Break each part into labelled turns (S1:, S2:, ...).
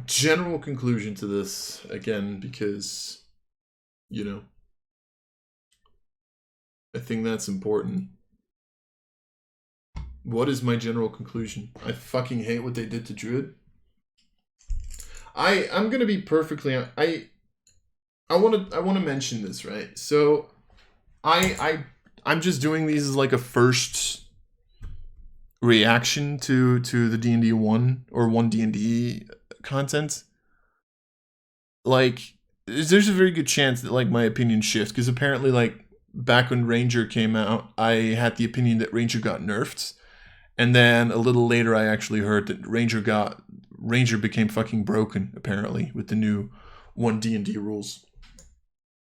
S1: general conclusion to this, again, because, you know, I think that's important. What is my general conclusion? I fucking hate what they did to Druid. I'm gonna be perfectly... I want to mention this, right? So, I'm just doing these as like a first reaction to the D&D 1 or 1 D&D content. Like, there's a very good chance that like my opinion shifts, because apparently like back when Ranger came out, I had the opinion that Ranger got nerfed, and then a little later I actually heard that Ranger became fucking broken apparently with the new 1 D&D rules.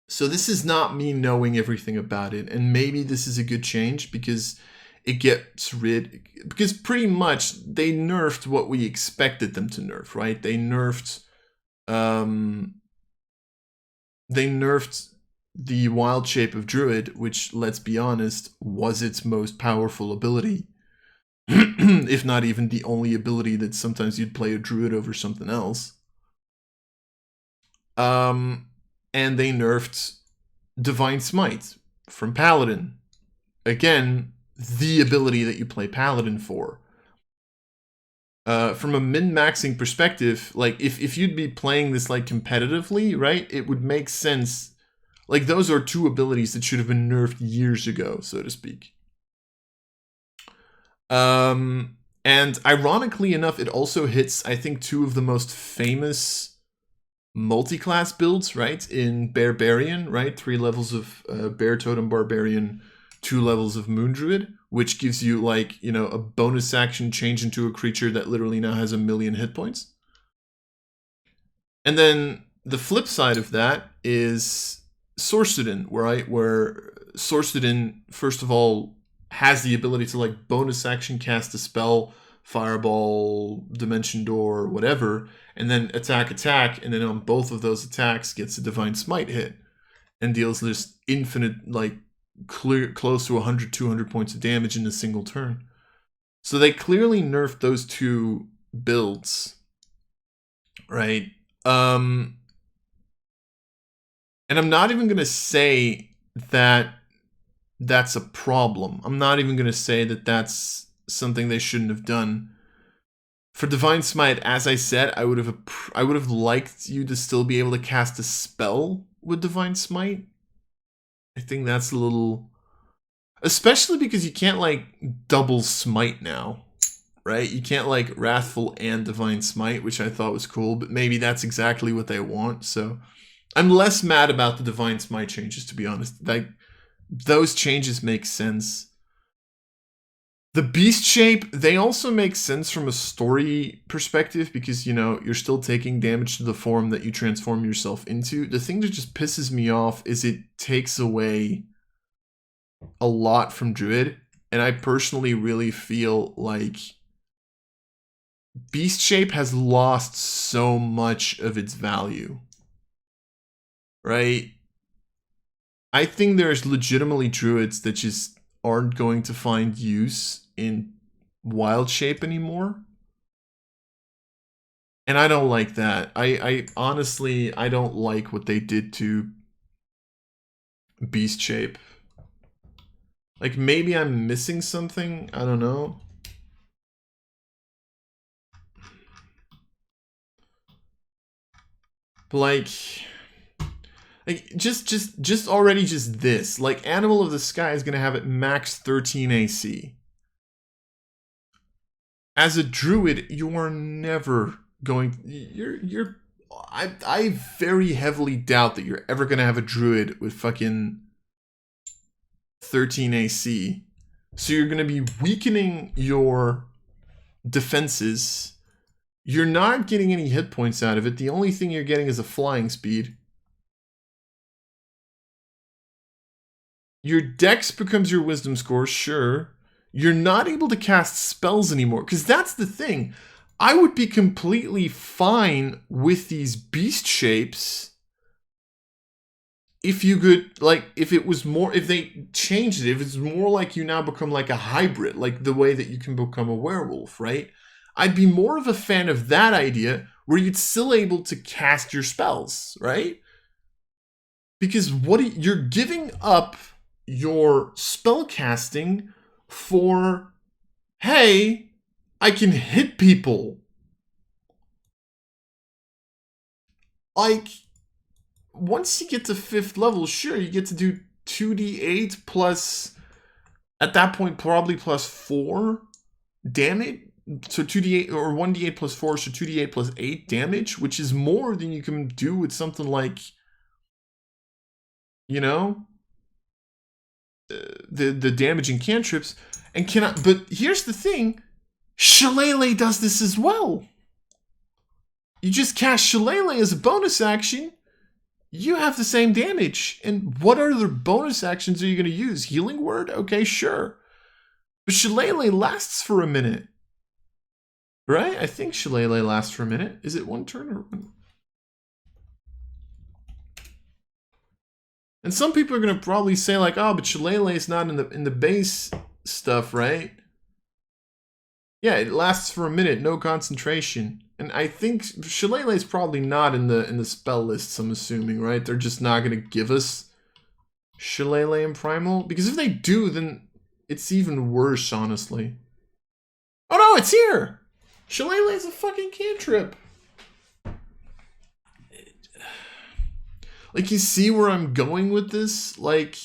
S1: So this is not me knowing everything about it, and maybe this is a good change because it gets rid... Because pretty much they nerfed what we expected them to nerf, right? They nerfed the wild shape of Druid, which, let's be honest, was its most powerful ability. If not even the only ability that sometimes you'd play a Druid over something else. And they nerfed Divine Smite from Paladin. Again, the ability that you play Paladin for. From a min-maxing perspective, like, if you'd be playing this, like, competitively, right, it would make sense. Like, those are two abilities that should have been nerfed years ago, so to speak. And ironically enough, it also hits, I think, two of the most famous multi-class builds, right? In Barbarian, right? 3 levels of Bear Totem Barbarian, 2 levels of Moon Druid, which gives you, like, you know, a bonus action change into a creature that literally now has 1,000,000 hit points. And then the flip side of that is Sorcerin, right? Where Sorcerin, first of all, has the ability to, like, bonus action cast a spell, Fireball, Dimension Door, whatever, and then attack, and then on both of those attacks gets a Divine Smite hit and deals this infinite, like, close to 100, 200 points of damage in a single turn. So they clearly nerfed those two builds, right? And I'm not even going to say that that's a problem. I'm not even going to say that that's something they shouldn't have done. For Divine Smite, as I said, I would have liked you to still be able to cast a spell with Divine Smite. I think that's a little... Especially because you can't, like, double smite now, right? You can't, like, Wrathful and Divine Smite, which I thought was cool, but maybe that's exactly what they want, so... I'm less mad about the Divine Smite changes, to be honest. Like, those changes make sense. The Beast Shape, they also make sense from a story perspective because, you know, you're still taking damage to the form that you transform yourself into. The thing that just pisses me off is it takes away a lot from Druid, and I personally really feel like Beast Shape has lost so much of its value, right? I think there's legitimately Druids that just aren't going to find use in wild shape anymore, and I don't like that. I honestly, I don't like what they did to Beast Shape. Like, maybe I'm missing something, I don't know. But like just already just this, like, Animal of the Sky is gonna have it max 13 AC. As a Druid, you are never going... I very heavily doubt that you're ever going to have a Druid with fucking 13 AC. So you're going to be weakening your defenses. You're not getting any hit points out of it. The only thing you're getting is a flying speed. Your dex becomes your wisdom score, sure. You're not able to cast spells anymore, because that's the thing. I would be completely fine with these beast shapes if you could, like, if it was more, if they changed it, if it's more like you now become like a hybrid, like the way that you can become a werewolf, right? I'd be more of a fan of that idea, where you'd still able to cast your spells, right? Because you're giving up your spell casting for, hey, I can hit people. Like, once you get to 5th level, sure, you get to do 2d8 plus, at that point, probably plus 4 damage. So 2d8 or 1d8 plus 4, so 2d8 plus 8 damage, which is more than you can do with something like, you know, the damaging cantrips. And but here's the thing, Shillelagh does this as well. You just cast Shillelagh as a bonus action, you have the same damage. And what other bonus actions are you going to use? Healing Word? Okay, sure. But Shillelagh lasts for a minute. Right? I think Shillelagh lasts for a minute. Is it 1 turn or 1? And some people are going to probably say like, oh, but Shillelagh is not in the base stuff, right? Yeah, it lasts for a minute, no concentration. And I think Shillelagh is probably not in the spell lists, I'm assuming, right? They're just not going to give us Shillelagh and Primal. Because if they do, then it's even worse, honestly. Oh no, it's here! Shillelagh is a fucking cantrip. Like, you see where I'm going with this? Like,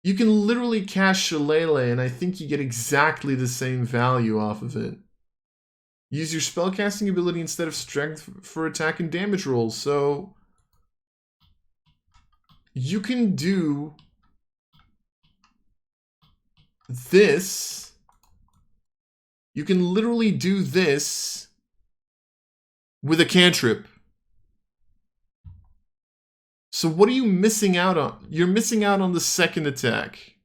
S1: you can literally cast Shillelagh, and I think you get exactly the same value off of it. Use your spellcasting ability instead of strength for attack and damage rolls. So you can do this. You can literally do this with a cantrip. So what are you missing out on? You're missing out on the second attack.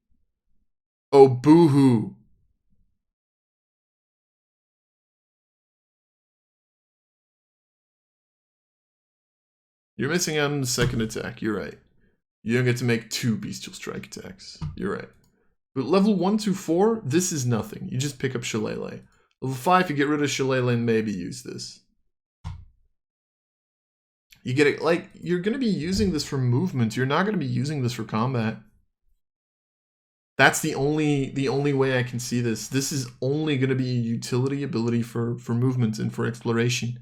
S1: Oh, boo-hoo. You're missing out on the second attack. You're right. You don't get to make 2 Bestial Strike attacks. You're right. But level 1 to 4, this is nothing. You just pick up Shillelagh. Level 5, you get rid of Shillelagh and maybe use this. You get it, like, you're going to be using this for movement. You're not going to be using this for combat. That's the only way I can see this. This is only going to be a utility ability for movement and for exploration.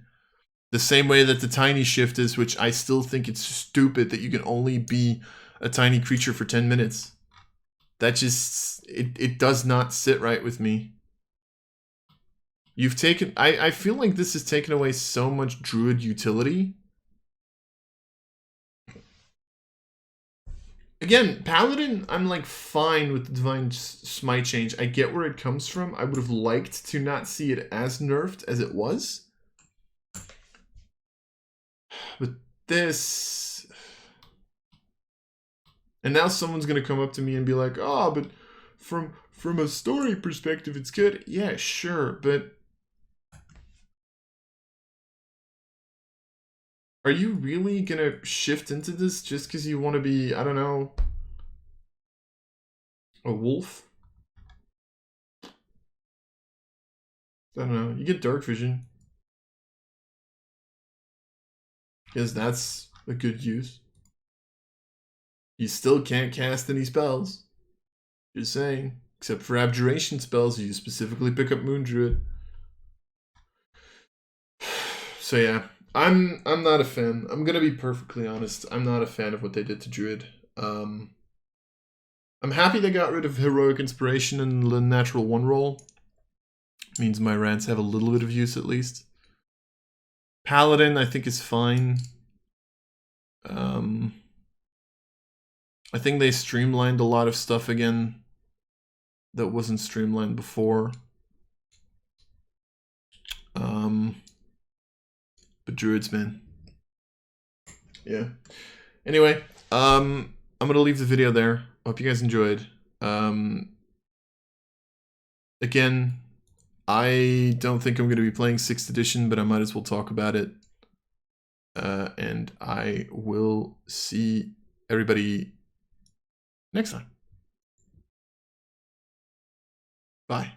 S1: The same way that the tiny shift is, which I still think it's stupid that you can only be a tiny creature for 10 minutes. That just, it does not sit right with me. You've taken, I feel like this has taken away so much Druid utility. Again, Paladin, I'm like fine with the Divine Smite change. I get where it comes from. I would have liked to not see it as nerfed as it was. But this... And now someone's going to come up to me and be like, oh, but from a story perspective, it's good. Yeah, sure, but... Are you really going to shift into this just because you want to be, I don't know, a wolf? I don't know. You get dark vision. Because that's a good use. You still can't cast any spells. Just saying. Except for abjuration spells, you specifically pick up Moon Druid. So yeah, I'm not a fan. I'm gonna be perfectly honest. I'm not a fan of what they did to Druid. I'm happy they got rid of Heroic Inspiration and the Natural 1 roll. Means my rants have a little bit of use at least. Paladin, I think, is fine. I think they streamlined a lot of stuff again that wasn't streamlined before. But Druids, man. Yeah. Anyway, I'm gonna leave the video there. Hope you guys enjoyed. Again, I don't think I'm gonna be playing 6th edition, but I might as well talk about it. And I will see everybody next time. Bye.